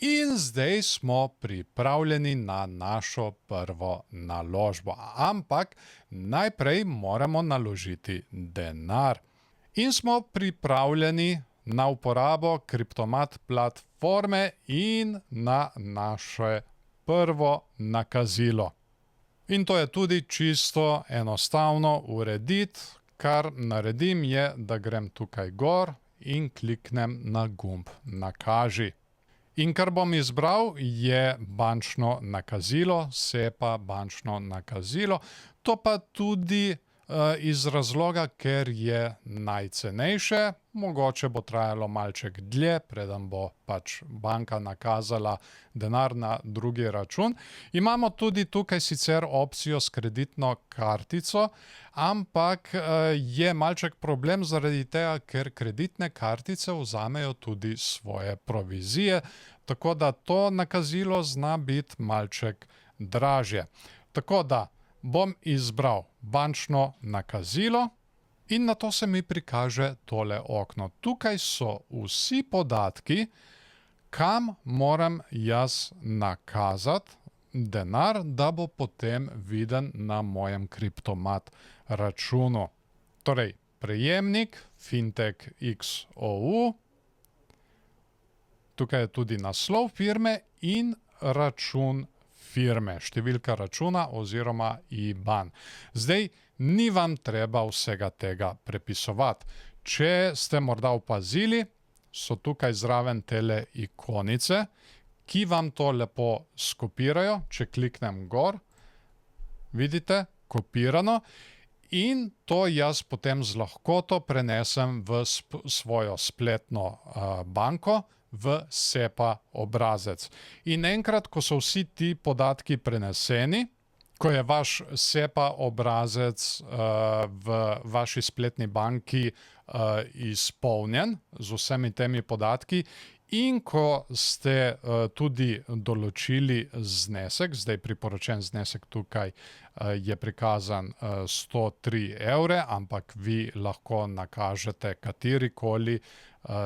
In zdaj smo pripravljeni na našo prvo naložbo, ampak najprej moramo naložiti denar. In smo pripravljeni na uporabo Kriptomat platforme in na naše prvo nakazilo. In to je tudi čisto enostavno urediti. Kar naredim je, da grem tukaj gor in kliknem na gumb Nakaži. In kar bom izbral, je bančno nakazilo, SEPA bančno nakazilo. To pa tudi iz razloga, ker je najcenejše. Mogoče bo trajalo malček dlje, preden bo pač banka nakazala denar na drugi račun. Imamo tudi tukaj sicer opcijo s kreditno kartico, ampak je malček problem zaradi tega, ker kreditne kartice vzamejo tudi svoje provizije, tako da to nakazilo zna biti malček dražje. Tako da bom izbral bančno nakazilo in nato se mi prikaže tole okno. Tukaj so vsi podatki, kam moram jaz nakazati denar, da bo potem viden na mojem Kriptomat računu. Torej, prejemnik Fintech XOU, tukaj je tudi naslov firme in račun firme, številka računa oziroma IBAN. Zdaj, ni vam treba vsega tega prepisovati. Če ste morda opazili, so tukaj zraven tele ikonice, ki vam to lepo skopirajo. Če kliknem gor, vidite, kopirano. In to jaz potem z lahkoto prenesem v svojo spletno banko, v SEPA obrazec. In enkrat, ko so vsi ti podatki preneseni, ko je vaš SEPA obrazec v vaši spletni banki izpolnjen z vsemi temi podatki in ko ste tudi določili znesek, zdaj priporočen znesek tukaj je prikazan 103 evre, ampak vi lahko nakažete katerikoli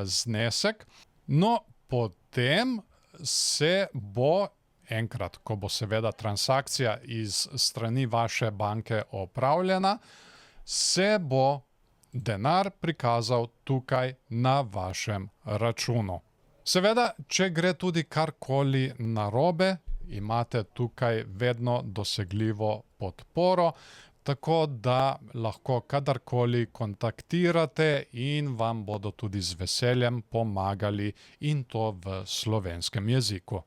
znesek. No, potem se bo enkrat, ko bo seveda transakcija iz strani vaše banke opravljena, se bo denar prikazal tukaj na vašem računu. Seveda, če gre tudi karkoli narobe, imate tukaj vedno dosegljivo podporo, tako da lahko kadarkoli kontaktirate in vam bodo tudi z veseljem pomagali in to v slovenskem jeziku.